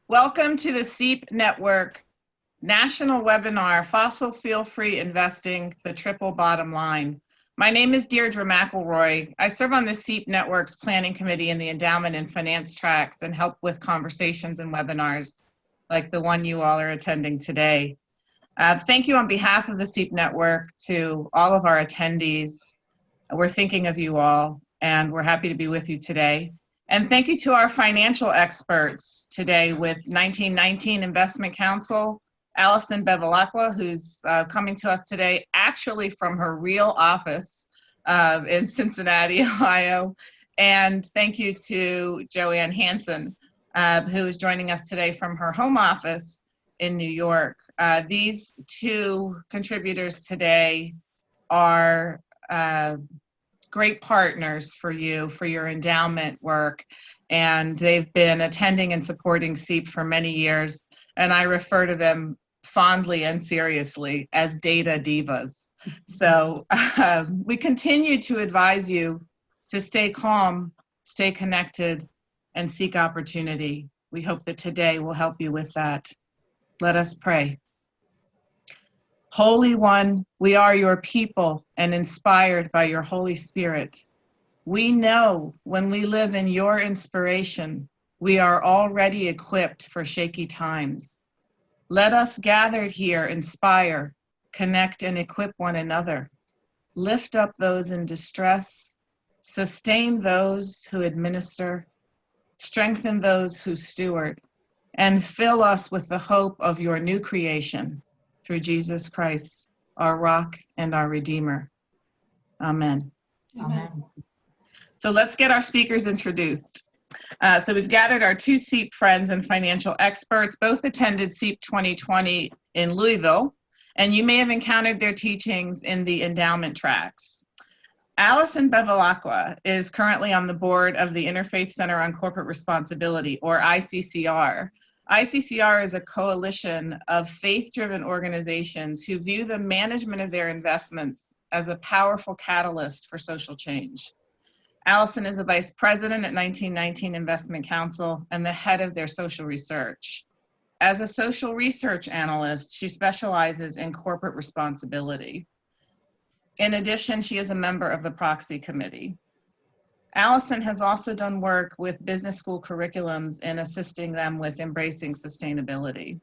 Welcome to the SEEP Network National Webinar, Fossil Fuel-Free Investing, the Triple Bottom Line. My name is Deirdre McElroy. I serve on the SEEP Network's Planning Committee in the Endowment and Finance tracks and help with conversations and webinars like the one you all are attending today. Thank you on behalf of the SEEP Network to all of our attendees. We're thinking of you all, and we're happy to be with you today. And thank you to our financial experts today with 1919 Investment Counsel, Allison Bevilacqua, who's coming to us today actually from her real office in Cincinnati, Ohio. And thank you to Joanne Hansen, who is joining us today from her home office in New York. These two contributors today are great partners for you, for your endowment work, and they've been attending and supporting SEEP for many years, and I refer to them fondly and seriously as data divas. So we continue to advise you to stay calm, stay connected, and seek opportunity. We hope that today will help you with that. Let us pray. Holy One, we are your people and inspired by your Holy Spirit. We know when we live in your inspiration, we are already equipped for shaky times. Let us gathered here inspire, connect, and equip one another. Lift up those in distress, sustain those who administer, strengthen those who steward, and fill us with the hope of your new creation. Through Jesus Christ, our rock and our Redeemer. Amen. Amen. So let's get our speakers introduced. So we've gathered our two SEEP friends and financial experts. Both attended SEEP 2020 in Louisville, and you may have encountered their teachings in the endowment tracks. Allison Bevilacqua is currently on the board of the Interfaith Center on Corporate Responsibility, or ICCR. ICCR is a coalition of faith-driven organizations who view the management of their investments as a powerful catalyst for social change. Allison is a vice president at 1919 Investment Counsel and the head of their social research. As a social research analyst, she specializes in corporate responsibility. In addition, she is a member of the proxy committee. Allison has also done work with business school curriculums in assisting them with embracing sustainability.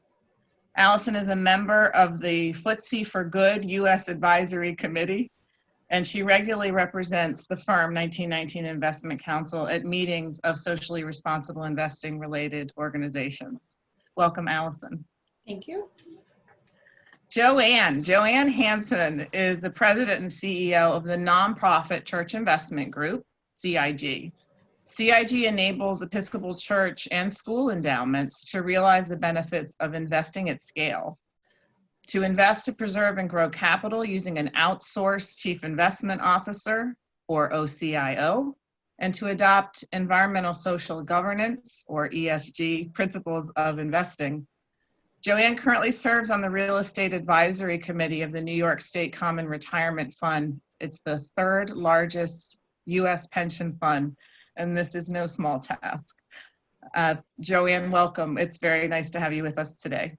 Allison is a member of the FTSE for Good U.S. Advisory Committee, and she regularly represents the firm 1919 Investment Counsel at meetings of socially responsible investing related organizations. Welcome, Allison. Thank you. Joanne Hansen is the president and CEO of the nonprofit Church Investment Group, CIG. CIG enables Episcopal Church and school endowments to realize the benefits of investing at scale, to invest to preserve and grow capital using an outsourced chief investment officer, or OCIO, and to adopt environmental social governance, or ESG, principles of investing. Joanne currently serves on the Real Estate Advisory Committee of the New York State Common Retirement Fund. It's the third largest U.S. pension fund, and this is no small task. Joanne, welcome. It's very nice to have you with us today.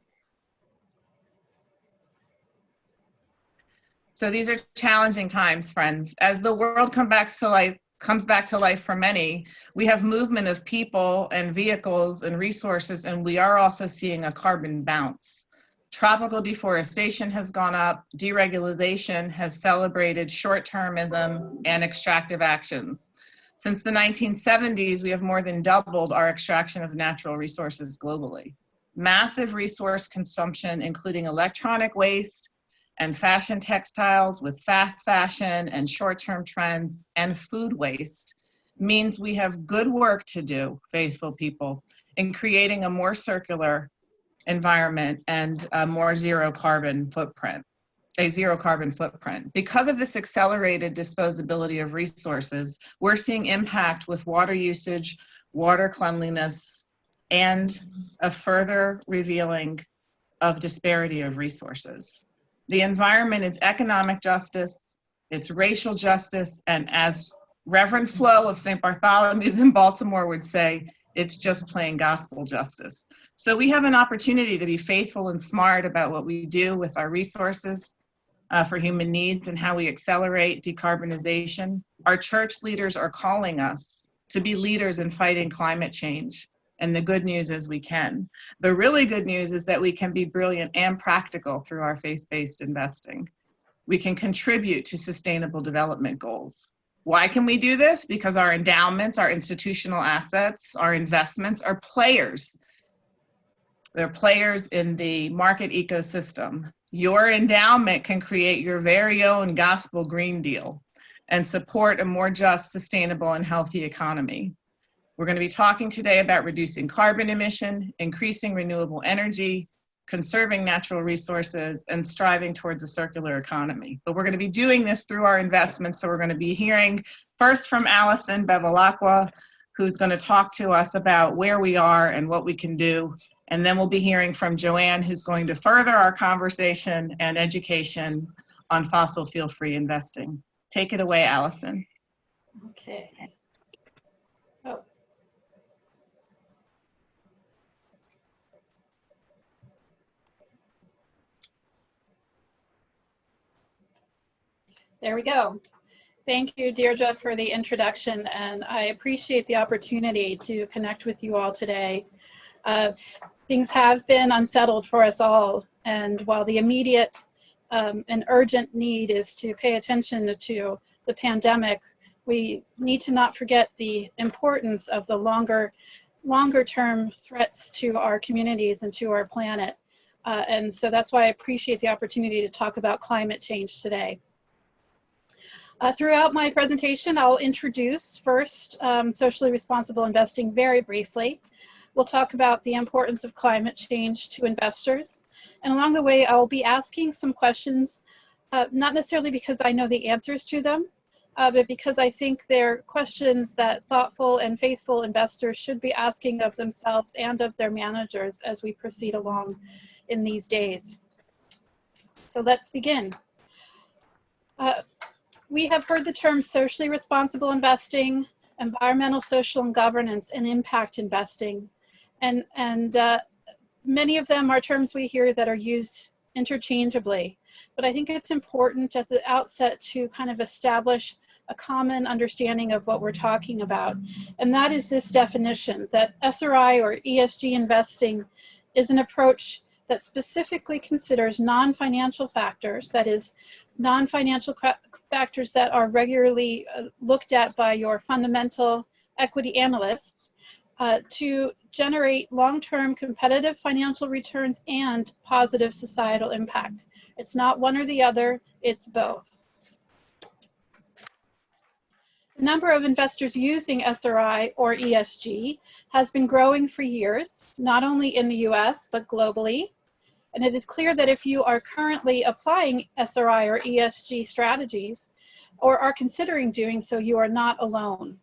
So these are challenging times, friends. As the world comes back to life for many, we have movement of people and vehicles and resources, and we are also seeing a carbon bounce. Tropical deforestation has gone up, deregulation has celebrated short-termism and extractive actions. Since the 1970s, we have more than doubled our extraction of natural resources globally. Massive resource consumption, including electronic waste and fashion textiles with fast fashion and short-term trends and food waste, means we have good work to do, faithful people, in creating a more circular environment and a more zero carbon footprint. Because of this accelerated disposability of resources, we're seeing impact with water usage, water cleanliness, and a further revealing of disparity of resources. The environment is economic justice, it's racial justice, and as Reverend Flo of St. Bartholomew's in Baltimore would say, It's just plain gospel justice. So we have an opportunity to be faithful and smart about what we do with our resources for human needs and how we accelerate decarbonization. Our church leaders are calling us to be leaders in fighting climate change. And the good news is we can. The really good news is that we can be brilliant and practical through our faith-based investing. We can contribute to sustainable development goals. Why can we do this? Because our endowments, our institutional assets, our investments are players. They're players in the market ecosystem. Your endowment can create your very own gospel Green Deal and support a more just, sustainable, and healthy economy. We're going to be talking today about reducing carbon emission, increasing renewable energy, conserving natural resources, and striving towards a circular economy. But we're going to be doing this through our investments. So we're going to be hearing first from Allison Bevilacqua, who's going to talk to us about where we are and what we can do. And then we'll be hearing from Joanne, who's going to further our conversation and education on fossil fuel-free investing. Take it away, Allison. Okay. Oh. There we go. Thank you, Deirdre, for the introduction, and I appreciate the opportunity to connect with you all today. Things have been unsettled for us all, and while the immediate and urgent need is to pay attention to the pandemic, we need to not forget the importance of the longer-term threats to our communities and to our planet. And so that's why I appreciate the opportunity to talk about climate change today. Throughout my presentation, I'll introduce first socially responsible investing very briefly. We'll talk about the importance of climate change to investors. And along the way, I'll be asking some questions, not necessarily because I know the answers to them, but because I think they're questions that thoughtful and faithful investors should be asking of themselves and of their managers as we proceed along in these days. So let's begin. We have heard the terms socially responsible investing, environmental, social, and governance, and impact investing. And many of them are terms we hear that are used interchangeably. But I think it's important at the outset to kind of establish a common understanding of what we're talking about. And that is this definition, that SRI or ESG investing is an approach that specifically considers non-financial factors, that is, non-financial factors that are regularly looked at by your fundamental equity analysts to generate long-term competitive financial returns and positive societal impact. It's not one or the other, it's both. The number of investors using SRI or ESG has been growing for years, not only in the US, but globally. And it is clear that if you are currently applying SRI or ESG strategies or are considering doing so, you are not alone.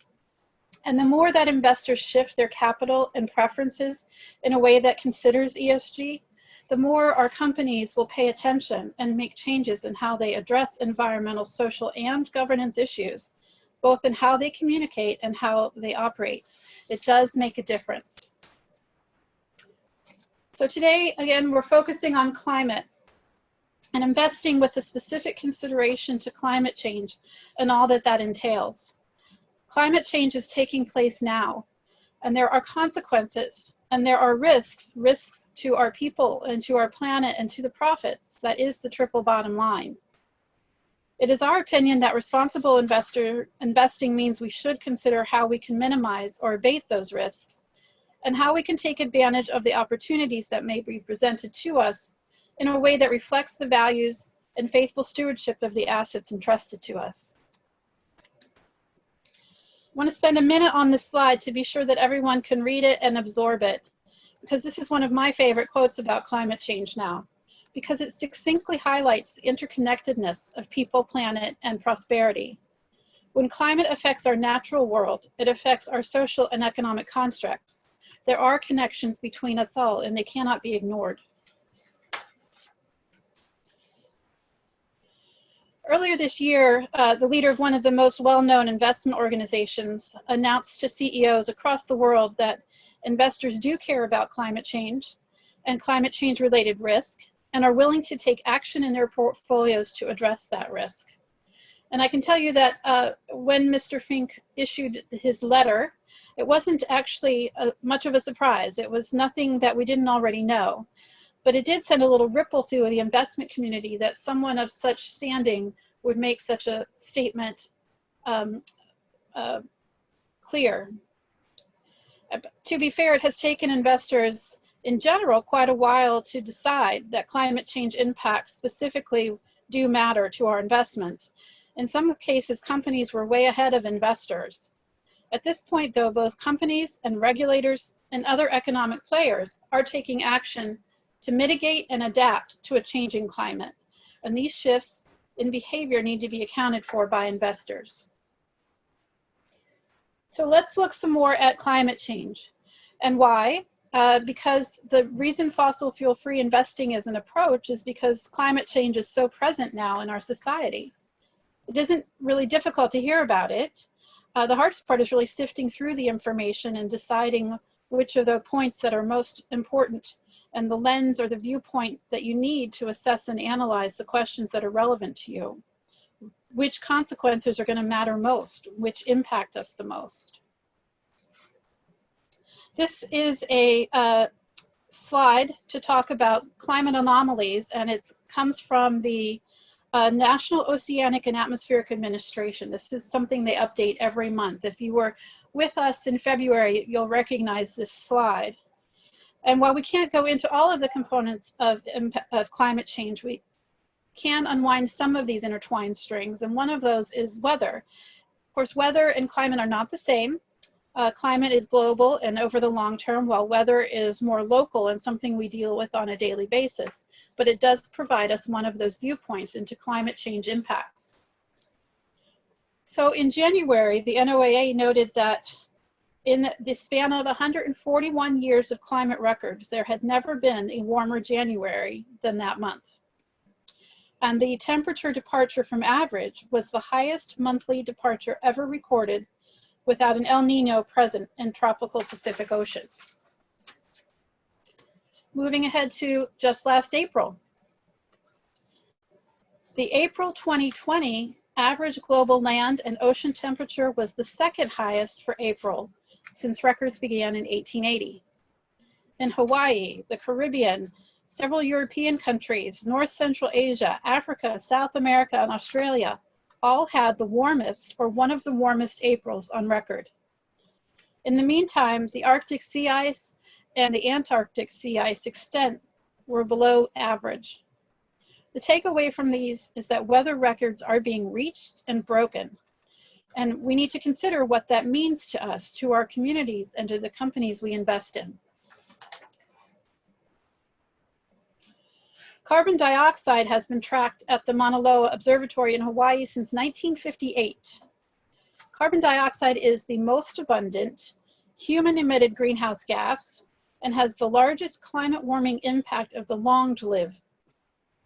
And the more that investors shift their capital and preferences in a way that considers ESG, the more our companies will pay attention and make changes in how they address environmental, social, and governance issues, both in how they communicate and how they operate. It does make a difference. So today, again, we're focusing on climate and investing with a specific consideration to climate change and all that that entails. Climate change is taking place now, and there are consequences, and there are risks to our people and to our planet and to the profits. That is the triple bottom line. It is our opinion that responsible investing means we should consider how we can minimize or abate those risks, and how we can take advantage of the opportunities that may be presented to us in a way that reflects the values and faithful stewardship of the assets entrusted to us. I want to spend a minute on this slide to be sure that everyone can read it and absorb it, because this is one of my favorite quotes about climate change now, because it succinctly highlights the interconnectedness of people, planet, and prosperity. When climate affects our natural world, it affects our social and economic constructs. There are connections between us all, and they cannot be ignored. Earlier this year, the leader of one of the most well-known investment organizations announced to CEOs across the world that investors do care about climate change and climate change related risk and are willing to take action in their portfolios to address that risk. And I can tell you that when Mr. Fink issued his letter, it wasn't actually much of a surprise. It was nothing that we didn't already know, but it did send a little ripple through the investment community that someone of such standing would make such a statement clear. To be fair, it has taken investors in general quite a while to decide that climate change impacts specifically do matter to our investments. In some cases, companies were way ahead of investors. At this point, though, both companies and regulators and other economic players are taking action to mitigate and adapt to a changing climate. And these shifts in behavior need to be accounted for by investors. So let's look some more at climate change and why. Because the reason fossil fuel-free investing is an approach is because climate change is so present now in our society. It isn't really difficult to hear about it. The hardest part is really sifting through the information and deciding which of the points that are most important and the lens or the viewpoint that you need to assess and analyze the questions that are relevant to you. Which consequences are going to matter most, which impact us the most. This is a slide to talk about climate anomalies, and it comes from the National Oceanic and Atmospheric Administration. This is something they update every month. If you were with us in February, you'll recognize this slide. And while we can't go into all of the components of climate change, we can unwind some of these intertwined strings, and one of those is weather. Of course, weather and climate are not the same. Climate is global and over the long term, while weather is more local and something we deal with on a daily basis. But it does provide us one of those viewpoints into climate change impacts. So in January, the NOAA noted that in the span of 141 years of climate records, there had never been a warmer January than that month. And the temperature departure from average was the highest monthly departure ever recorded without an El Nino present in tropical Pacific Ocean. Moving ahead to just last April. The April 2020 average global land and ocean temperature was the second highest for April since records began in 1880. In Hawaii, the Caribbean, several European countries, North Central Asia, Africa, South America, and Australia all had the warmest or one of the warmest Aprils on record. In the meantime, the Arctic sea ice and the Antarctic sea ice extent were below average. The takeaway from these is that weather records are being reached and broken, and we need to consider what that means to us, to our communities, and to the companies we invest in. Carbon dioxide has been tracked at the Mauna Loa Observatory in Hawaii since 1958. Carbon dioxide is the most abundant human-emitted greenhouse gas and has the largest climate warming impact of the long-lived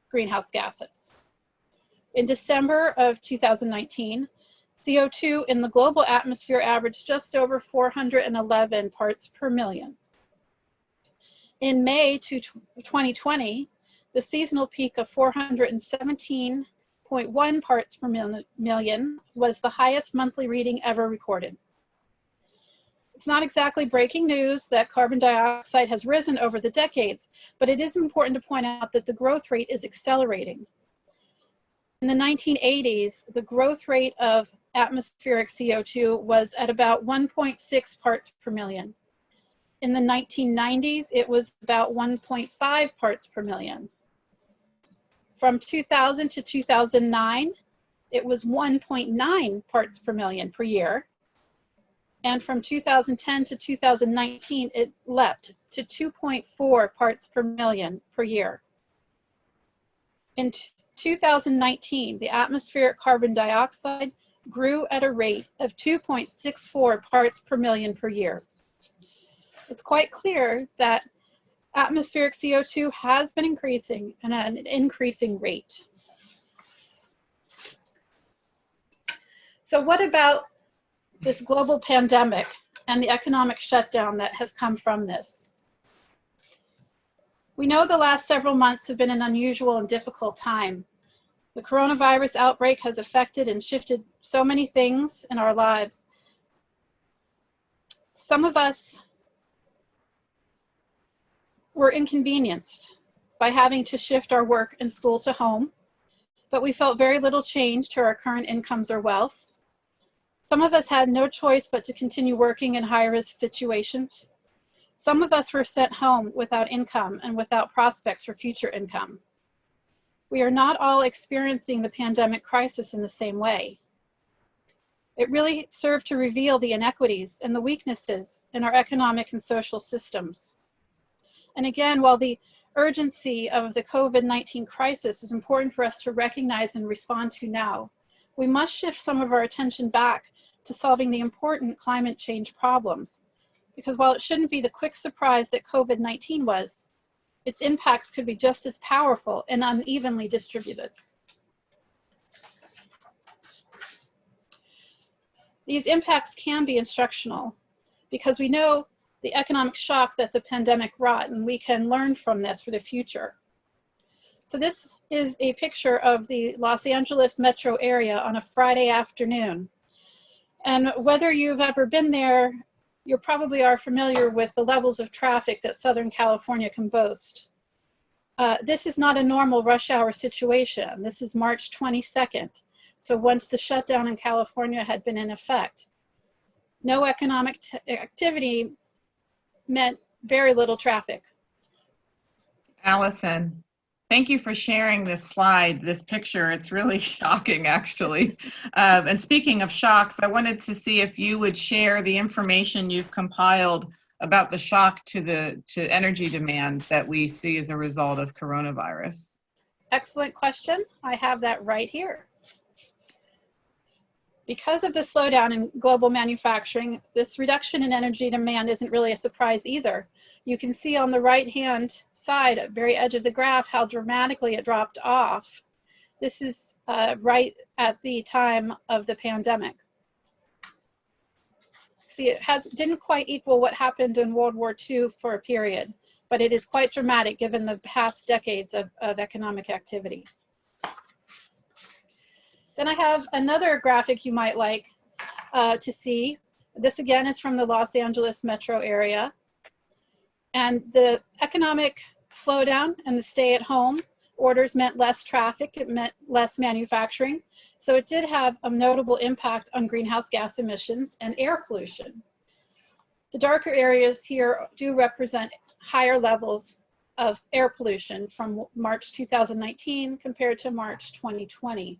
greenhouse gases. In December of 2019, CO2 in the global atmosphere averaged just over 411 parts per million. In May 2020, the seasonal peak of 417.1 parts per million was the highest monthly reading ever recorded. It's not exactly breaking news that carbon dioxide has risen over the decades, but it is important to point out that the growth rate is accelerating. In the 1980s, the growth rate of atmospheric CO2 was at about 1.6 parts per million. In the 1990s, it was about 1.5 parts per million. From 2000 to 2009, it was 1.9 parts per million per year. And from 2010 to 2019, it leapt to 2.4 parts per million per year. In 2019, the atmospheric carbon dioxide grew at a rate of 2.64 parts per million per year. It's quite clear that atmospheric CO2 has been increasing and at an increasing rate. So what about this global pandemic and the economic shutdown that has come from this. We know the last several months have been an unusual and difficult time. The coronavirus outbreak has affected and shifted so many things in our lives. Some of us were inconvenienced by having to shift our work and school to home, but we felt very little change to our current incomes or wealth. Some of us had no choice but to continue working in high-risk situations. Some of us were sent home without income and without prospects for future income. We are not all experiencing the pandemic crisis in the same way. It really served to reveal the inequities and the weaknesses in our economic and social systems. And again, while the urgency of the COVID-19 crisis is important for us to recognize and respond to now, we must shift some of our attention back to solving the important climate change problems. Because while it shouldn't be the quick surprise that COVID-19 was, its impacts could be just as powerful and unevenly distributed. These impacts can be instructional because we know the economic shock that the pandemic wrought, and we can learn from this for the future. So this is a picture of the Los Angeles metro area on a Friday afternoon. And whether you've ever been there, you probably are familiar with the levels of traffic that Southern California can boast. This is not a normal rush hour situation. This is March 22nd. So once the shutdown in California had been in effect, no economic activity meant very little traffic. Allison, thank you for sharing this slide, this picture. It's really shocking, actually. And speaking of shocks, I wanted to see if you would share the information you've compiled about the shock to energy demand that we see as a result of coronavirus. Excellent question. I have that right here. Because of the slowdown in global manufacturing, this reduction in energy demand isn't really a surprise either. You can see on the right-hand side, at the very edge of the graph, how dramatically it dropped off. This is right at the time of the pandemic. See, it didn't quite equal what happened in World War II for a period, but it is quite dramatic given the past decades of economic activity. Then I have another graphic you might like to see. This again is from the Los Angeles metro area. And the economic slowdown and the stay-at-home orders meant less traffic, it meant less manufacturing. So it did have a notable impact on greenhouse gas emissions and air pollution. The darker areas here do represent higher levels of air pollution from March 2019 compared to March 2020.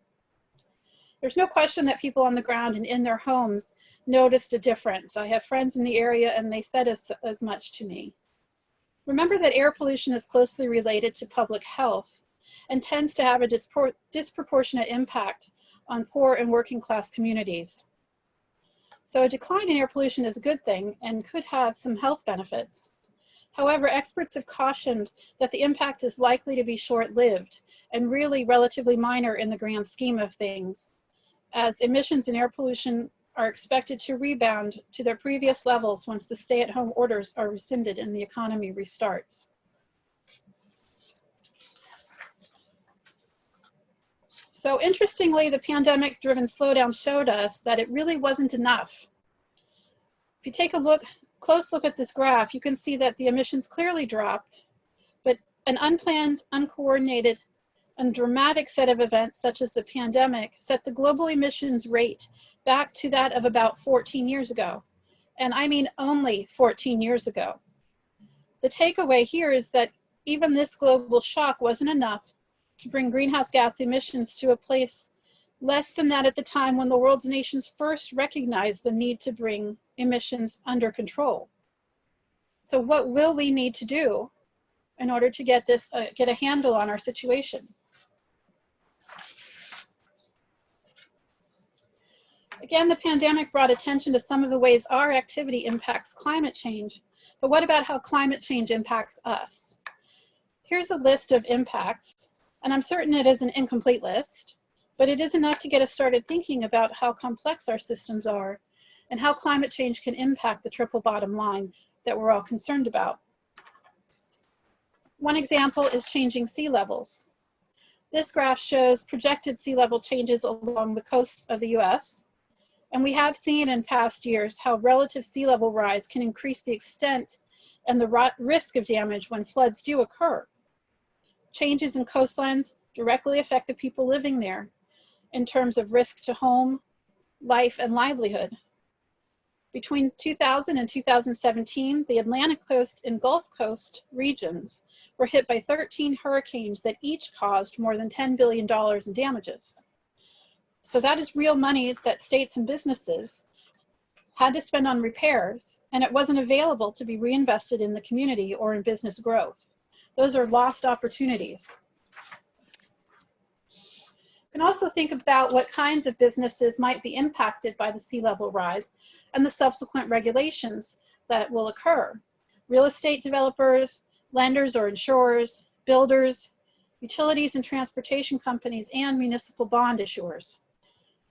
There's no question that people on the ground and in their homes noticed a difference. I have friends in the area and they said as much to me. Remember that air pollution is closely related to public health and tends to have a disproportionate impact on poor and working class communities. So a decline in air pollution is a good thing and could have some health benefits. However, experts have cautioned that the impact is likely to be short-lived and really relatively minor in the grand scheme of things, as emissions and air pollution are expected to rebound to their previous levels once the stay-at-home orders are rescinded and the economy restarts. So interestingly, the pandemic-driven slowdown showed us that it really wasn't enough. If you take a close look at this graph, you can see that the emissions clearly dropped, but an unplanned, uncoordinated, and dramatic set of events such as the pandemic set the global emissions rate back to that of about 14 years ago. And I mean only 14 years ago. The takeaway here is that even this global shock wasn't enough to bring greenhouse gas emissions to a place less than that at the time when the world's nations first recognized the need to bring emissions under control. So what will we need to do in order to get a handle on our situation? Again, the pandemic brought attention to some of the ways our activity impacts climate change, but what about how climate change impacts us? Here's a list of impacts, and I'm certain it is an incomplete list, but it is enough to get us started thinking about how complex our systems are and how climate change can impact the triple bottom line that we're all concerned about. One example is changing sea levels. This graph shows projected sea level changes along the coasts of the US. And we have seen in past years how relative sea level rise can increase the extent and the risk of damage when floods do occur. Changes in coastlines directly affect the people living there in terms of risk to home, life, and livelihood. Between 2000 and 2017, the Atlantic coast and Gulf Coast regions were hit by 13 hurricanes that each caused more than $10 billion in damages. So that is real money that states and businesses had to spend on repairs, and it wasn't available to be reinvested in the community or in business growth. Those are lost opportunities. You can also think about what kinds of businesses might be impacted by the sea level rise and the subsequent regulations that will occur. Real estate developers, lenders or insurers, builders, utilities and transportation companies, and municipal bond issuers.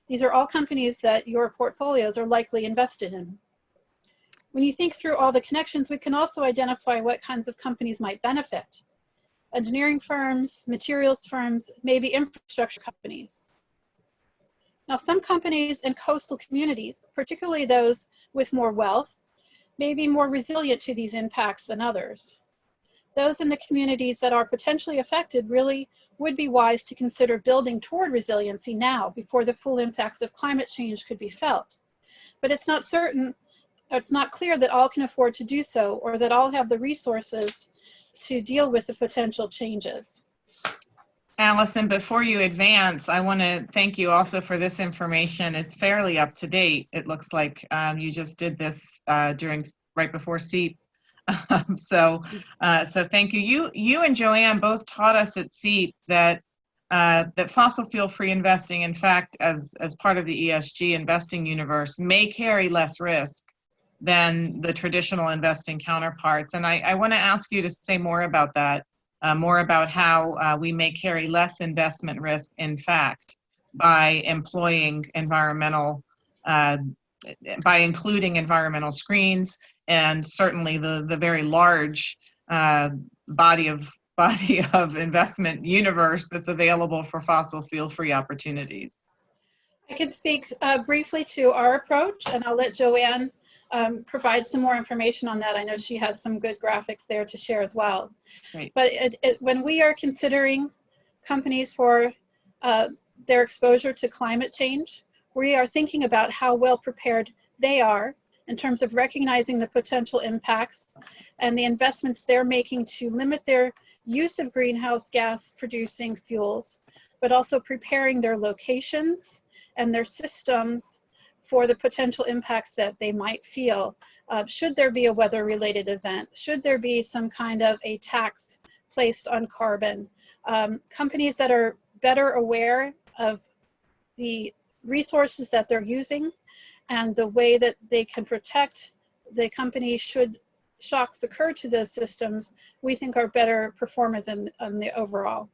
These are all companies that your portfolios are likely invested in. When you think through all the connections, we can also identify what kinds of companies might benefit. Engineering firms, materials firms, maybe infrastructure companies. Now, some companies in coastal communities, particularly those with more wealth, may be more resilient to these impacts than others. Those in the communities that are potentially affected really would be wise to consider building toward resiliency now before the full impacts of climate change could be felt. But it's not clear that all can afford to do so or that all have the resources to deal with the potential changes. Allison, before you advance, I want to thank you also for this information. It's fairly up to date. It looks like you just did this right before SEEP. So thank you. You and Joanne both taught us at SEEP that fossil fuel free investing, in fact, as part of the ESG investing universe, may carry less risk than the traditional investing counterparts. And I want to ask you to say more about that. More about how we may carry less investment risk, in fact, by employing by including environmental screens, and certainly the very large body of investment universe that's available for fossil fuel free opportunities. I can speak briefly to our approach, and I'll let Joanne provide some more information on that. I know she has some good graphics there to share as well. Great. But when we are considering companies for their exposure to climate change, we are thinking about how well prepared they are in terms of recognizing the potential impacts and the investments they're making to limit their use of greenhouse gas producing fuels, but also preparing their locations and their systems for the potential impacts that they might feel. Should there be a weather-related event? Should there be some kind of a tax placed on carbon? Companies that are better aware of the resources that they're using and the way that they can protect the company should shocks occur to those systems, we think are better performers in the overall.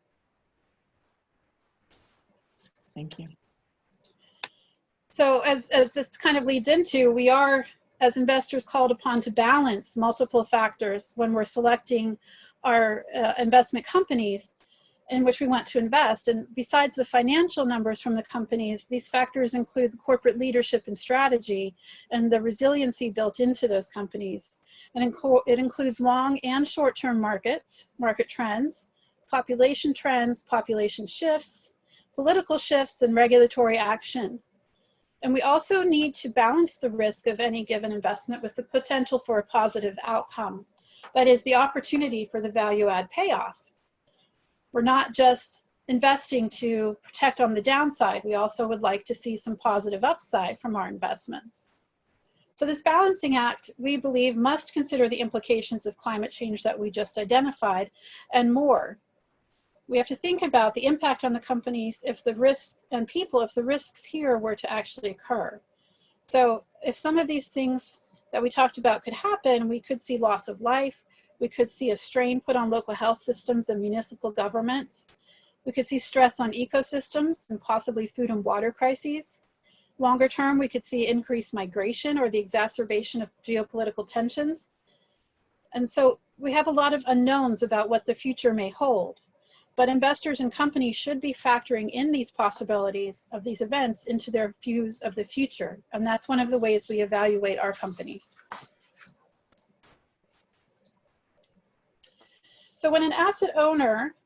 Thank you. So as this kind of leads into, we are, as investors, called upon to balance multiple factors when we're selecting our investment companies in which we want to invest. And besides the financial numbers from the companies, these factors include the corporate leadership and strategy and the resiliency built into those companies. And it includes long and short-term market trends, population shifts, political shifts, and regulatory action. And we also need to balance the risk of any given investment with the potential for a positive outcome. That is, the opportunity for the value add payoff. We're not just investing to protect on the downside. We also would like to see some positive upside from our investments. So this balancing act, we believe, must consider the implications of climate change that we just identified and more. We have to think about the impact on the companies if the risks and people, if the risks here were to actually occur. So if some of these things that we talked about could happen, we could see loss of life. We could see a strain put on local health systems and municipal governments. We could see stress on ecosystems and possibly food and water crises. Longer term, we could see increased migration or the exacerbation of geopolitical tensions. And so we have a lot of unknowns about what the future may hold. But investors and companies should be factoring in these possibilities of these events into their views of the future. And that's one of the ways we evaluate our companies. So when an asset owner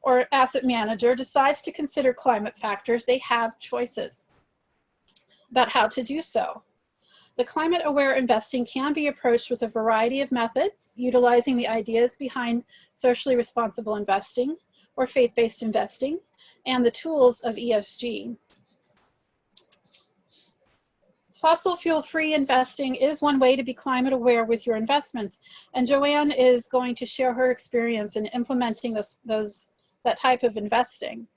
or asset manager decides to consider climate factors, they have choices about how to do so. The climate-aware investing can be approached with a variety of methods, utilizing the ideas behind socially responsible investing or faith-based investing and the tools of ESG. Fossil fuel-free investing is one way to be climate-aware with your investments, and Joanne is going to share her experience in implementing that type of investing.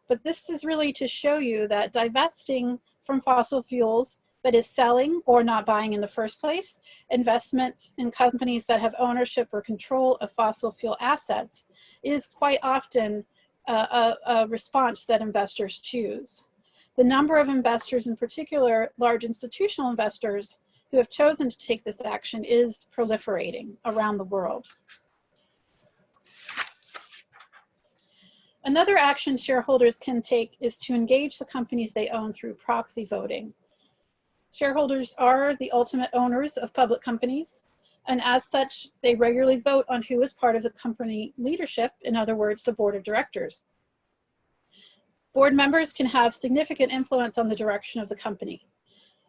But this is really to show you that divesting from fossil fuels, that is selling or not buying in the first place, investments in companies that have ownership or control of fossil fuel assets, is quite often a response that investors choose. The number of investors, in particular large institutional investors, who have chosen to take this action is proliferating around the world. Another action shareholders can take is to engage the companies they own through proxy voting. Shareholders are the ultimate owners of public companies, and as such, they regularly vote on who is part of the company leadership, in other words, the board of directors. Board members can have significant influence on the direction of the company,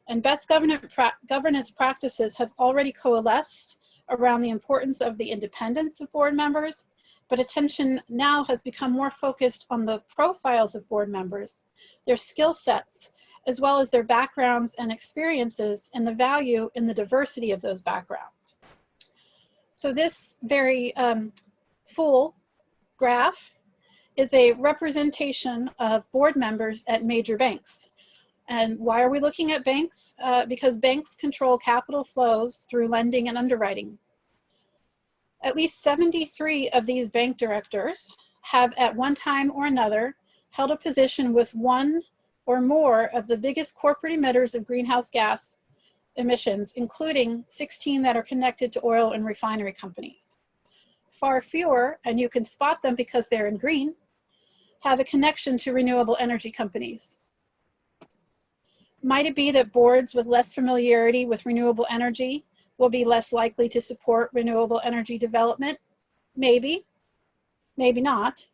and best governance practices have already coalesced around the importance of the independence of board members, but attention now has become more focused on the profiles of board members, their skill sets, as well as their backgrounds and experiences, and the value in the diversity of those backgrounds. So this very full graph is a representation of board members at major banks. And why are we looking at banks? Because banks control capital flows through lending and underwriting. At least 73 of these bank directors have at one time or another held a position with one or more of the biggest corporate emitters of greenhouse gas emissions, including 16 that are connected to oil and refinery companies. Far fewer, and you can spot them because they're in green, have a connection to renewable energy companies. Might it be that boards with less familiarity with renewable energy will be less likely to support renewable energy development? Maybe, maybe not,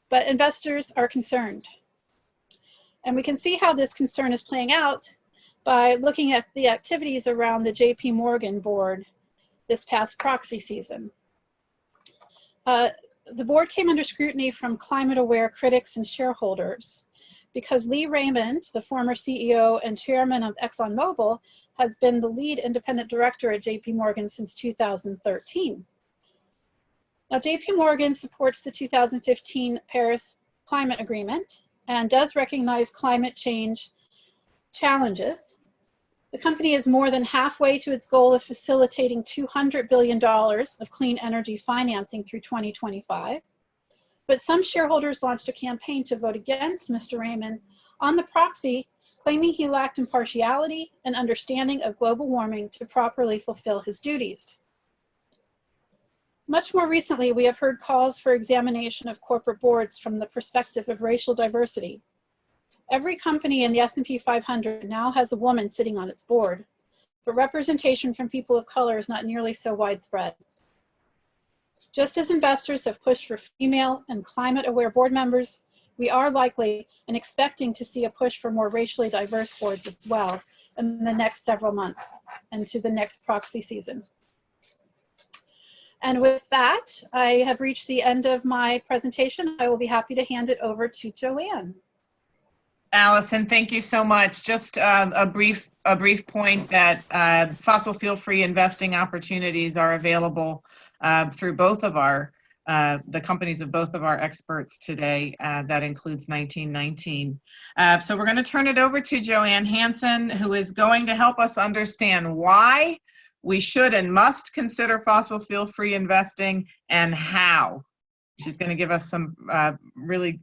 but investors are concerned. And we can see how this concern is playing out by looking at the activities around the JP Morgan board this past proxy season. The board came under scrutiny from climate-aware critics and shareholders because Lee Raymond, the former CEO and chairman of ExxonMobil, has been the lead independent director at JP Morgan since 2013. Now, JP Morgan supports the 2015 Paris Climate Agreement and does recognize climate change challenges. The company is more than halfway to its goal of facilitating $200 billion of clean energy financing through 2025. But some shareholders launched a campaign to vote against Mr. Raymond on the proxy, claiming he lacked impartiality and understanding of global warming to properly fulfill his duties. Much more recently, we have heard calls for examination of corporate boards from the perspective of racial diversity. Every company in the S&P 500 now has a woman sitting on its board, but representation from people of color is not nearly so widespread. Just as investors have pushed for female and climate-aware board members, we are likely and expecting to see a push for more racially diverse boards as well in the next several months and to the next proxy season. And with that, I have reached the end of my presentation. I will be happy to hand it over to Joanne. Allison, thank you so much. Just a brief point that fossil fuel-free investing opportunities are available through both of our, the companies of both of our experts today. That includes 1919. So we're going to turn it over to Joanne Hansen, who is going to help us understand why we should and must consider fossil fuel-free investing and how. She's going to give us some really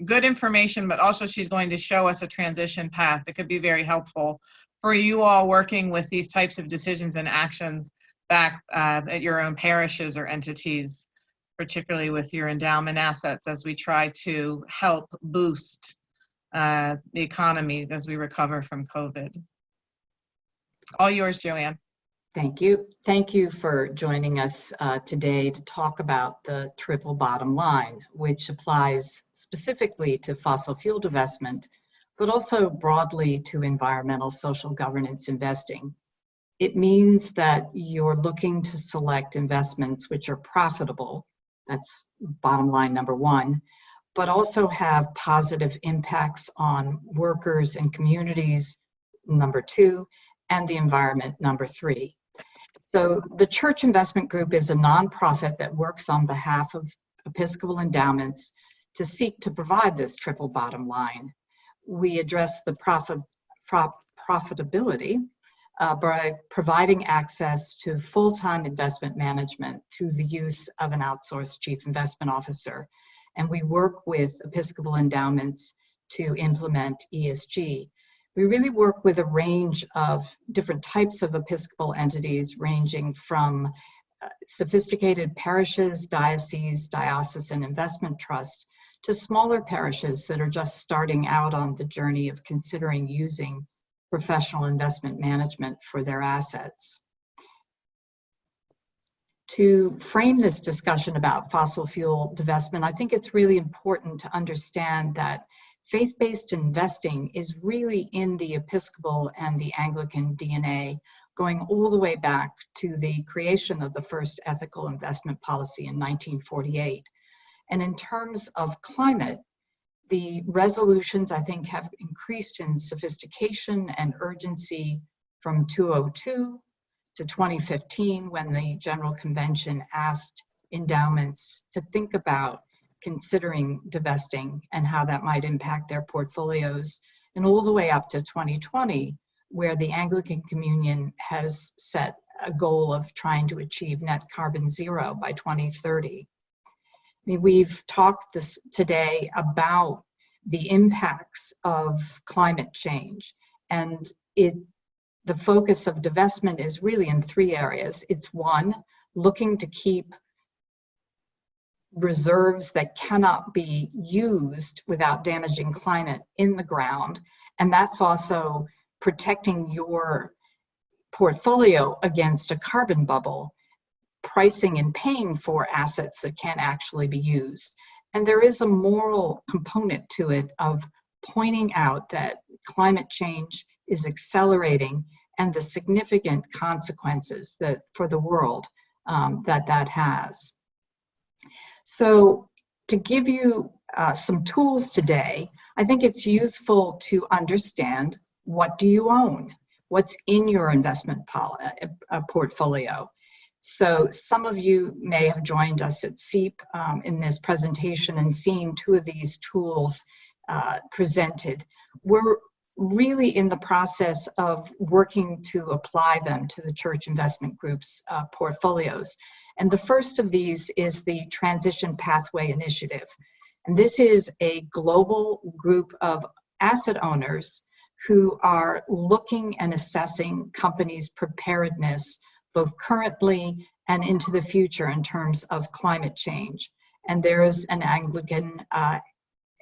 good information, but also she's going to show us a transition path that could be very helpful for you all working with these types of decisions and actions back at your own parishes or entities, particularly with your endowment assets, as we try to help boost the economies as we recover from COVID. All yours, Joanne. Thank you. Thank you for joining us today to talk about the triple bottom line, which applies specifically to fossil fuel divestment, but also broadly to environmental social governance investing. It means that you're looking to select investments which are profitable, that's bottom line number one, but also have positive impacts on workers and communities, number two, and the environment, number three. So the Church Investment Group is a nonprofit that works on behalf of Episcopal endowments to seek to provide this triple bottom line. We address the profitability by providing access to full-time investment management through the use of an outsourced chief investment officer. And we work with Episcopal endowments to implement ESG. We really work with a range of different types of Episcopal entities, ranging from sophisticated parishes, dioceses, diocesan investment trust, to smaller parishes that are just starting out on the journey of considering using professional investment management for their assets. To frame this discussion about fossil fuel divestment, I think it's really important to understand that faith-based investing is really in the Episcopal and the Anglican DNA, going all the way back to the creation of the first ethical investment policy in 1948. And in terms of climate, the resolutions, I think, have increased in sophistication and urgency from 2002 to 2015, when the General Convention asked endowments to think about considering divesting and how that might impact their portfolios, and all the way up to 2020, where the Anglican Communion has set a goal of trying to achieve net carbon zero by 2030. I mean, we've talked today about the impacts of climate change, and the focus of divestment is really in three areas. It's one, looking to keep reserves that cannot be used without damaging climate in the ground, and that's also protecting your portfolio against a carbon bubble, pricing and paying for assets that can't actually be used. And there is a moral component to it of pointing out that climate change is accelerating and the significant consequences that for the world that has. So to give you some tools today, I think it's useful to understand, what do you own? What's in your investment portfolio? So some of you may have joined us at SEEP in this presentation and seen two of these tools presented. We're really in the process of working to apply them to the Church Investment Group's portfolios. And the first of these is the Transition Pathway Initiative. And this is a global group of asset owners who are looking and assessing companies' preparedness, both currently and into the future, in terms of climate change. And there is an Anglican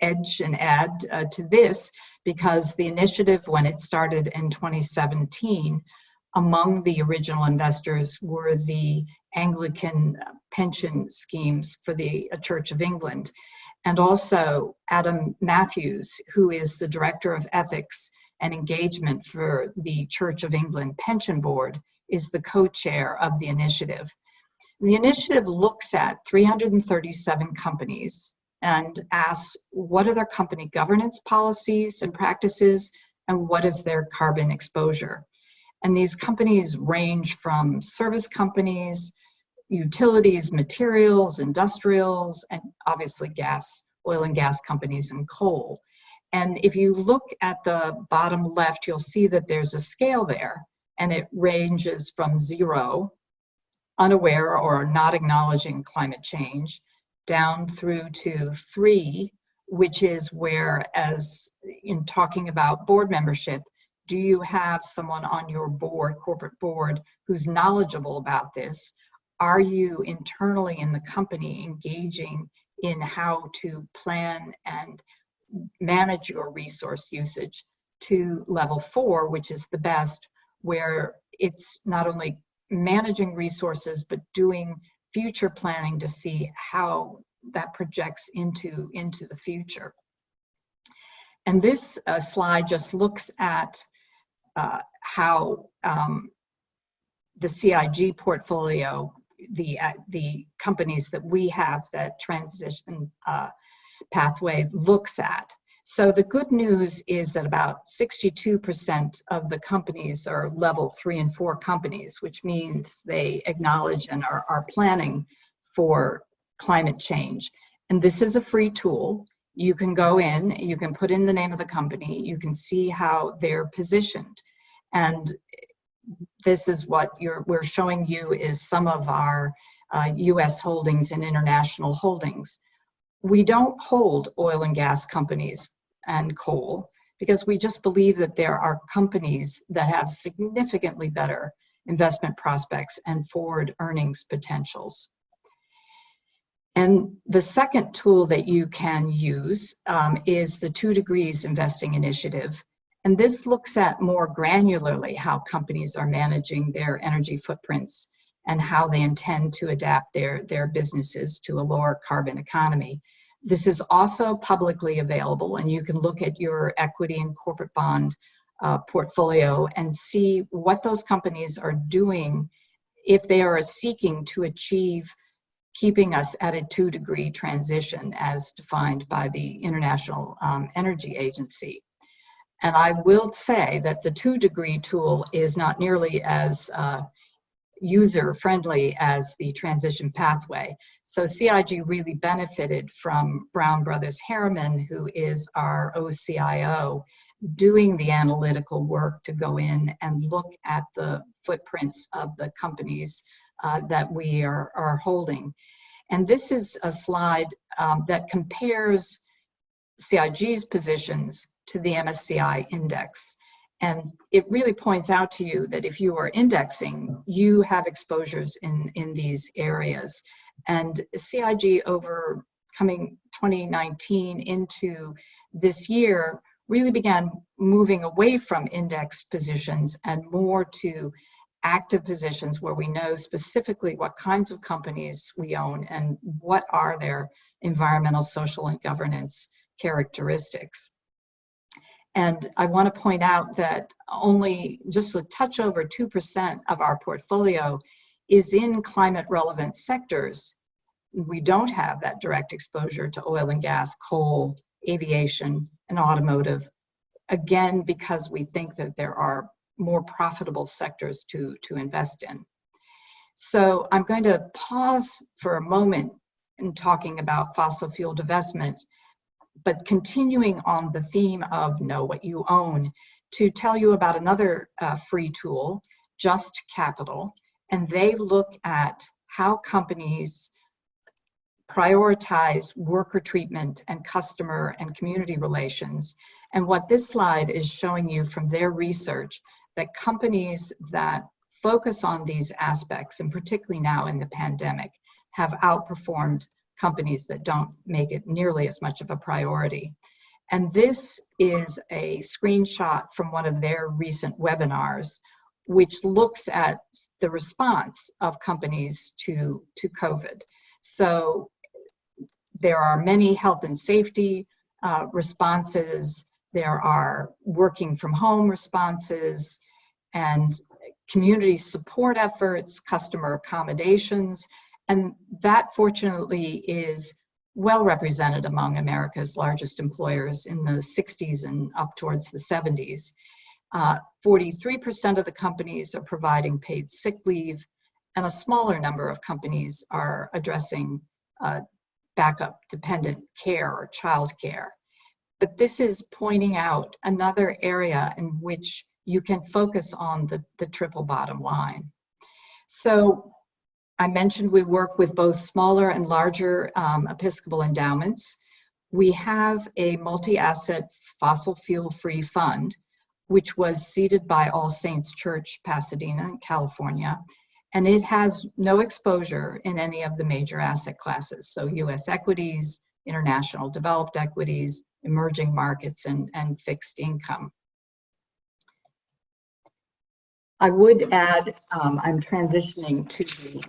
edge and add to this, because the initiative, when it started in 2017, among the original investors were the Anglican pension schemes for the Church of England, and also Adam Matthews, who is the Director of Ethics and Engagement for the Church of England Pension Board, is the co-chair of the initiative. The initiative looks at 337 companies and asks, what are their company governance policies and practices, and what is their carbon exposure? And these companies range from service companies, utilities, materials, industrials, and obviously gas, oil and gas companies, and coal. And if you look at the bottom left, you'll see that there's a scale there, and it ranges from 0, unaware or not acknowledging climate change, down through to 3, which is where, as in talking about board membership, do you have someone on your board, corporate board, who's knowledgeable about this? Are you internally in the company engaging in how to plan and manage your resource usage? To level 4, which is the best, where it's not only managing resources, but doing future planning to see how that projects into the future. And this slide just looks at how the CIG portfolio, the companies that we have that transition pathway looks at. So the good news is that about 62% of the companies are level 3 and 4 companies, which means they acknowledge and are planning for climate change. And this is a free tool. You can go in, you can put in the name of the company, you can see how they're positioned. And this is what we're showing you is some of our US holdings and international holdings. We don't hold oil and gas companies and coal because we just believe that there are companies that have significantly better investment prospects and forward earnings potentials. And the second tool that you can use is the 2 Degrees Investing Initiative. And this looks at more granularly how companies are managing their energy footprints and how they intend to adapt their businesses to a lower carbon economy. This is also publicly available, and you can look at your equity and corporate bond portfolio and see what those companies are doing if they are seeking to achieve keeping us at a 2-degree transition as defined by the International Energy Agency. And I will say that the 2-degree tool is not nearly as user-friendly as the transition pathway. So CIG really benefited from Brown Brothers Harriman, who is our OCIO, doing the analytical work to go in and look at the footprints of the companies that we are holding. And this is a slide that compares CIG's positions to the MSCI index. And it really points out to you that if you are indexing, you have exposures in these areas. And CIG over coming 2019 into this year really began moving away from index positions and more to active positions where we know specifically what kinds of companies we own and what are their environmental, social, and governance characteristics. And I want to point out that only just a touch over 2% of our portfolio is in climate relevant sectors. We don't have that direct exposure to oil and gas, coal, aviation, and automotive, again, because we think that there are more profitable sectors to invest in. So I'm going to pause for a moment in talking about fossil fuel divestment, but continuing on the theme of know what you own, to tell you about another free tool, Just Capital. And they look at how companies prioritize worker treatment and customer and community relations. And what this slide is showing you from their research, that companies that focus on these aspects, and particularly now in the pandemic, have outperformed companies that don't make it nearly as much of a priority. And this is a screenshot from one of their recent webinars, which looks at the response of companies to COVID. So there are many health and safety responses, there are working from home responses, and community support efforts, customer accommodations, and that fortunately is well represented among America's largest employers in the 60s and up towards the 70s. 43% of the companies are providing paid sick leave, and a smaller number of companies are addressing backup dependent care or child care. But this is pointing out another area in which you can focus on the triple bottom line. So I mentioned we work with both smaller and larger Episcopal endowments. we have a multi-asset fossil fuel-free fund, which was seeded by All Saints Church, Pasadena, California, and it has no exposure in any of the major asset classes. So US equities, international developed equities, emerging markets, and fixed income. I would add, I'm transitioning to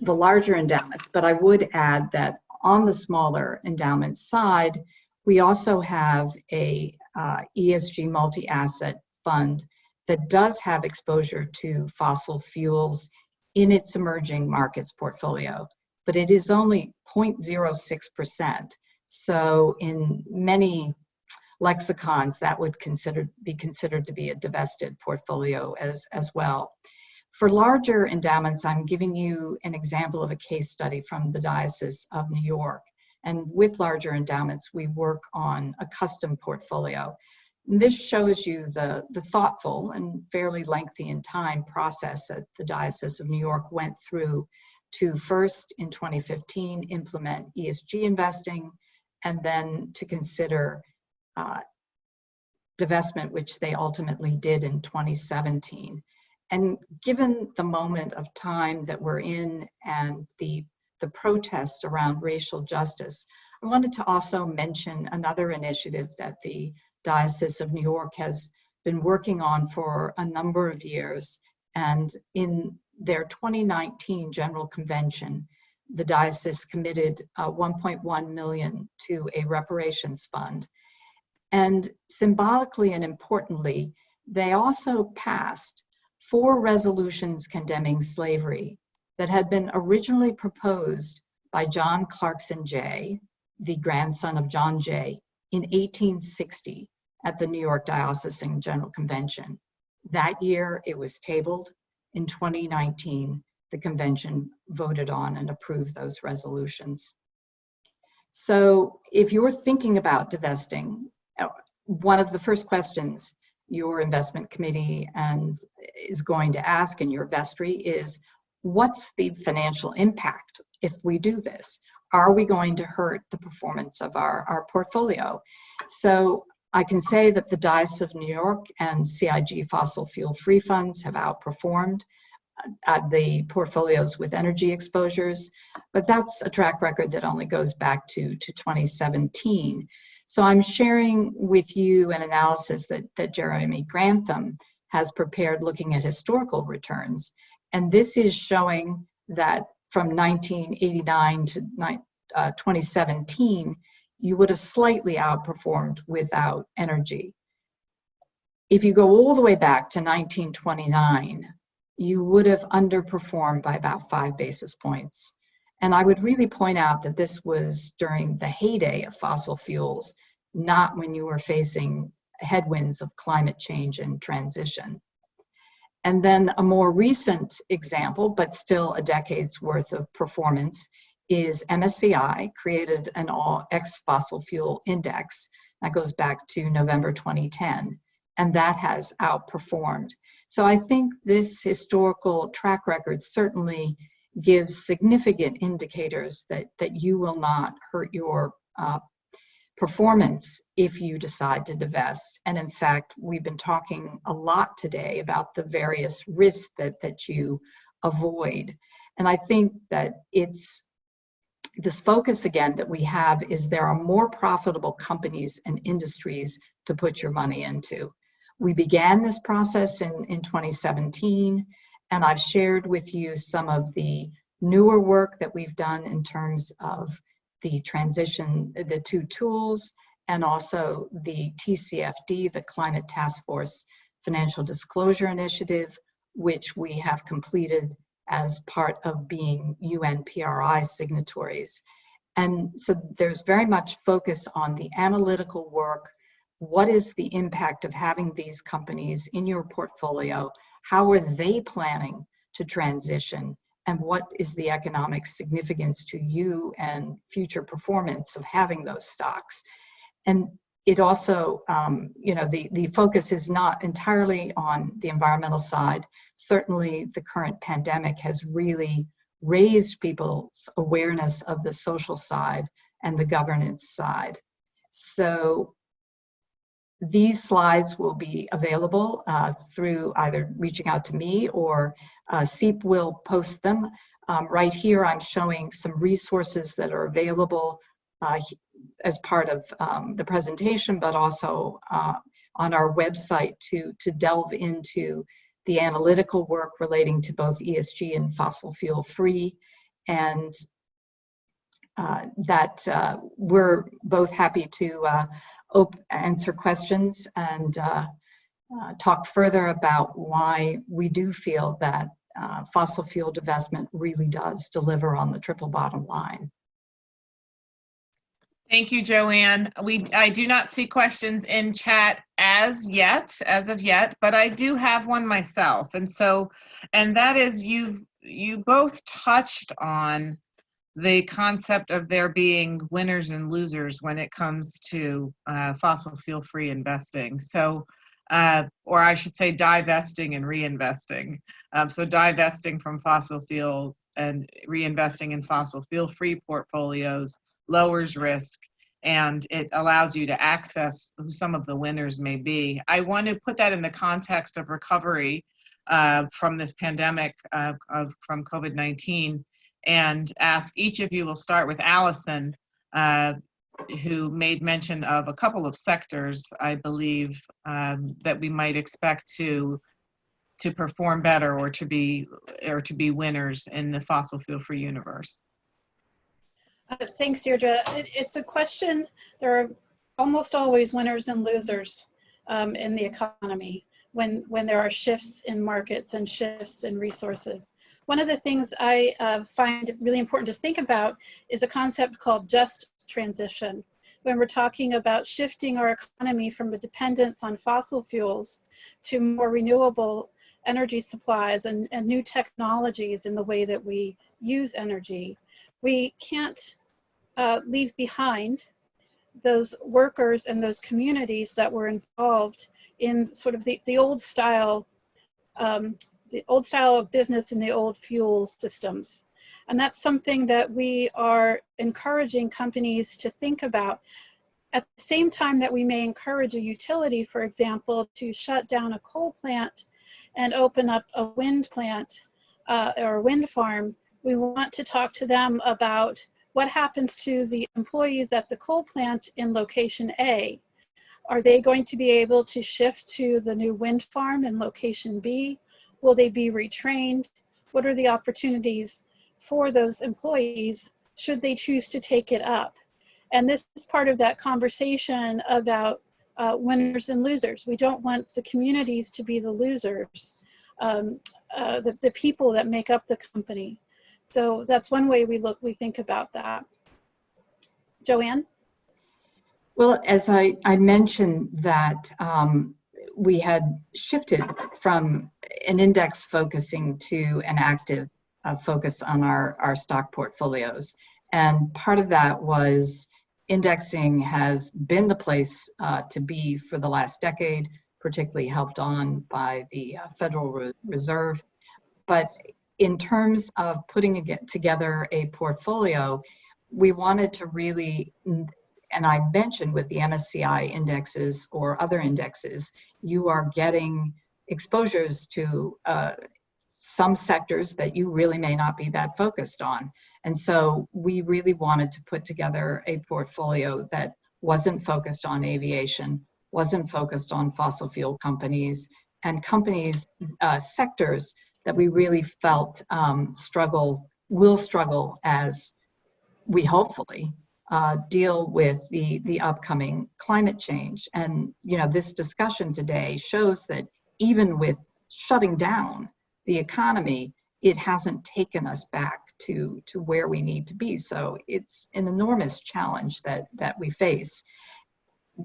the larger endowments, but I would add that on the smaller endowment side, we also have a ESG multi-asset fund that does have exposure to fossil fuels in its emerging markets portfolio, but it is only 0.06%. So in many lexicons, that would be considered to be a divested portfolio as well. For larger endowments, I'm giving you an example of a case study from the Diocese of New York. And with larger endowments, we work on a custom portfolio. And this shows you the thoughtful and fairly lengthy in time process that the Diocese of New York went through to first, in 2015, implement ESG investing, and then to consider divestment, which they ultimately did in 2017. And given the moment of time that we're in and the protests around racial justice, I wanted to also mention another initiative that the Diocese of New York has been working on for a number of years. And in their 2019 General Convention, the diocese committed $1.1 million to a reparations fund. And symbolically and importantly, they also passed 4 resolutions condemning slavery that had been originally proposed by John Clarkson Jay, the grandson of John Jay, in 1860 at the New York Diocesan General Convention. That year, it was tabled. In 2019, the convention voted on and approved those resolutions. So if you're thinking about divesting, one of the first questions your investment committee is going to ask in your vestry is, what's the financial impact if we do this? Are we going to hurt the performance of our portfolio? So I can say that the Diocese of New York and CIG fossil fuel free funds have outperformed the portfolios with energy exposures, but that's a track record that only goes back to 2017. So I'm sharing with you an analysis that Jeremy Grantham has prepared looking at historical returns. And this is showing that from 1989 to 2017, you would have slightly outperformed without energy. If you go all the way back to 1929, you would have underperformed by about 5 basis points. And I would really point out that this was during the heyday of fossil fuels, not when you were facing headwinds of climate change and transition. And then a more recent example, but still a decade's worth of performance, is MSCI created an all ex-fossil fuel index that goes back to November 2010, and that has outperformed. So I think this historical track record certainly gives significant indicators that you will not hurt your performance if you decide to divest. And in fact, we've been talking a lot today about the various risks that you avoid. And I think that it's this focus again that we have is there are more profitable companies and industries to put your money into. We began this process in 2017, and I've shared with you some of the newer work that we've done in terms of the transition, the 2 tools, and also the TCFD, the Climate Task Force Financial Disclosure Initiative, which we have completed as part of being UNPRI signatories. And so there's very much focus on the analytical work. What is the impact of having these companies in your portfolio? How are they planning to transition? And what is the economic significance to you and future performance of having those stocks? And it also, the focus is not entirely on the environmental side. Certainly the current pandemic has really raised people's awareness of the social side and the governance side. So these slides will be available through either reaching out to me or SEEP will post them. Right here, I'm showing some resources that are available as part of the presentation, but also on our website to delve into the analytical work relating to both ESG and fossil fuel free. And that we're both happy to answer questions and talk further about why we do feel that fossil fuel divestment really does deliver on the triple bottom line. Thank you, Joanne. I do not see questions in chat as of yet, but I do have one myself. And that is you both touched on the concept of there being winners and losers when it comes to fossil fuel free investing. So, or I should say divesting and reinvesting. So divesting from fossil fuels and reinvesting in fossil fuel free portfolios lowers risk, and it allows you to access who some of the winners may be. I want to put that in the context of recovery from this pandemic from COVID-19, and ask each of you, we'll start with Allison, who made mention of a couple of sectors, I believe, that we might expect to perform better or to be winners in the fossil fuel free universe. Thanks, Deirdre. It's a question. There are almost always winners and losers in the economy when there are shifts in markets and shifts in resources. One of the things I find really important to think about is a concept called just transition. When we're talking about shifting our economy from a dependence on fossil fuels to more renewable energy supplies and new technologies in the way that we use energy, we can't leave behind those workers and those communities that were involved in sort of the old style of business and the old fuel systems. And that's something that we are encouraging companies to think about. At the same time that we may encourage a utility, for example, to shut down a coal plant and open up a wind plant or a wind farm, we want to talk to them about what happens to the employees at the coal plant in location A. Are they going to be able to shift to the new wind farm in location B? Will they be retrained? What are the opportunities for those employees should they choose to take it up? And this is part of that conversation about winners and losers. We don't want the communities to be the losers, the people that make up the company. So that's one way we think about that. Joanne? Well, as I mentioned that we had shifted from an index focusing to an active focus on our stock portfolios. And part of that was indexing has been the place to be for the last decade, particularly helped on by the Federal Reserve. But in terms of putting together a portfolio, we wanted to really, and I mentioned with the MSCI indexes or other indexes, you are getting exposures to some sectors that you really may not be that focused on. And so we really wanted to put together a portfolio that wasn't focused on aviation, wasn't focused on fossil fuel companies, and companies, sectors that we really felt will struggle as we hopefully deal with the upcoming climate change. And this discussion today shows that even with shutting down the economy, it hasn't taken us back to where we need to be. So it's an enormous challenge that we face.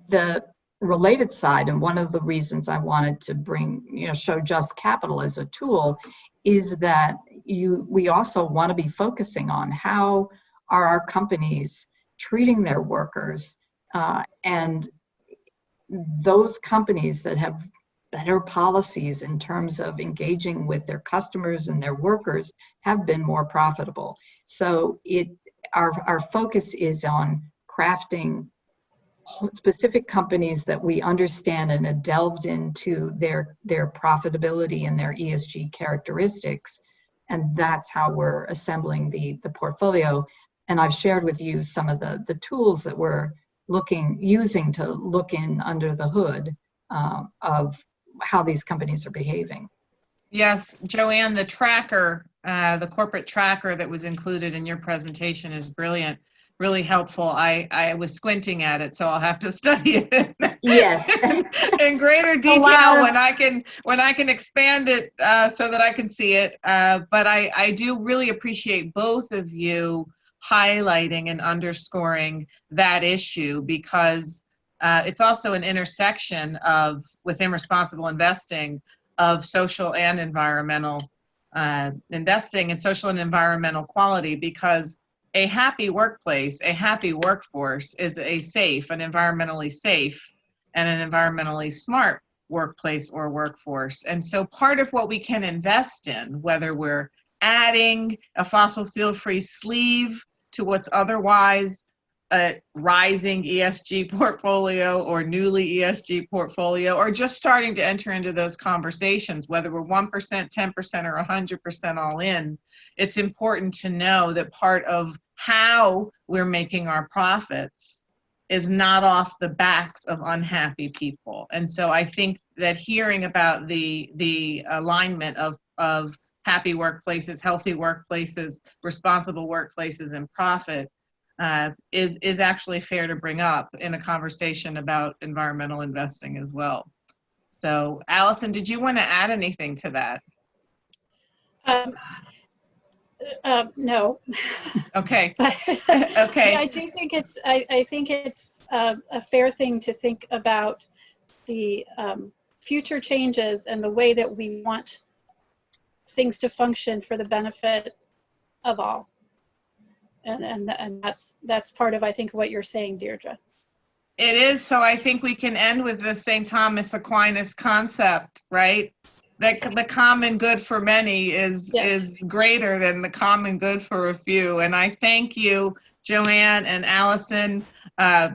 The related side, and one of the reasons I wanted to show Just Capital as a tool, is that we also want to be focusing on how are our companies treating their workers, and those companies that have better policies in terms of engaging with their customers and their workers have been more profitable. So our focus is on crafting specific companies that we understand and have delved into their profitability and their ESG characteristics. And that's how we're assembling the portfolio. And I've shared with you some of the tools that we're using to look in under the hood of how these companies are behaving. Yes, Joanne, the tracker, the corporate tracker that was included in your presentation is brilliant, really helpful. I was squinting at it, so I'll have to study it Yes. in greater detail when I can expand it so that I can see it. But I do really appreciate both of you highlighting and underscoring that issue, because it's also an intersection of, within responsible investing, of social and environmental investing and social and environmental quality, because a happy workplace, a happy workforce is an environmentally safe and an environmentally smart workplace or workforce. And so part of what we can invest in, whether we're adding a fossil fuel-free sleeve to what's otherwise a rising ESG portfolio or newly ESG portfolio, or just starting to enter into those conversations, whether we're 1%, 10%, or 100% all in, it's important to know that part of how we're making our profits is not off the backs of unhappy people. And so I think that hearing about the alignment of happy workplaces, healthy workplaces, responsible workplaces, and profit is actually fair to bring up in a conversation about environmental investing as well. So, Allison, did you want to add anything to that? No. Okay. Okay. I do think I think it's a fair thing to think about the future changes and the way that we want things to function for the benefit of all. And that's part of, I think, what you're saying, Deirdre. It is. So I think we can end with the St. Thomas Aquinas concept, right? That the common good for many is greater than the common good for a few. And I thank you, Joanne and Allison,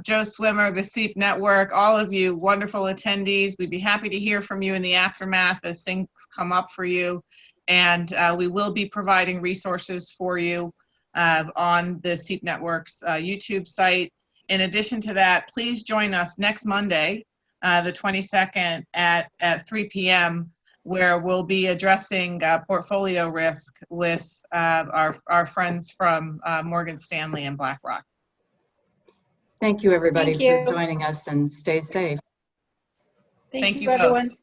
Joe Swimmer, the SEEP Network, all of you wonderful attendees. We'd be happy to hear from you in the aftermath as things come up for you. And we will be providing resources for you on the SEEP Network's YouTube site. In addition to that, please join us next Monday, the 22nd at 3 p.m., where we'll be addressing portfolio risk with our friends from Morgan Stanley and BlackRock. Thank you, everybody, for joining us, and stay safe. Thank you, everyone.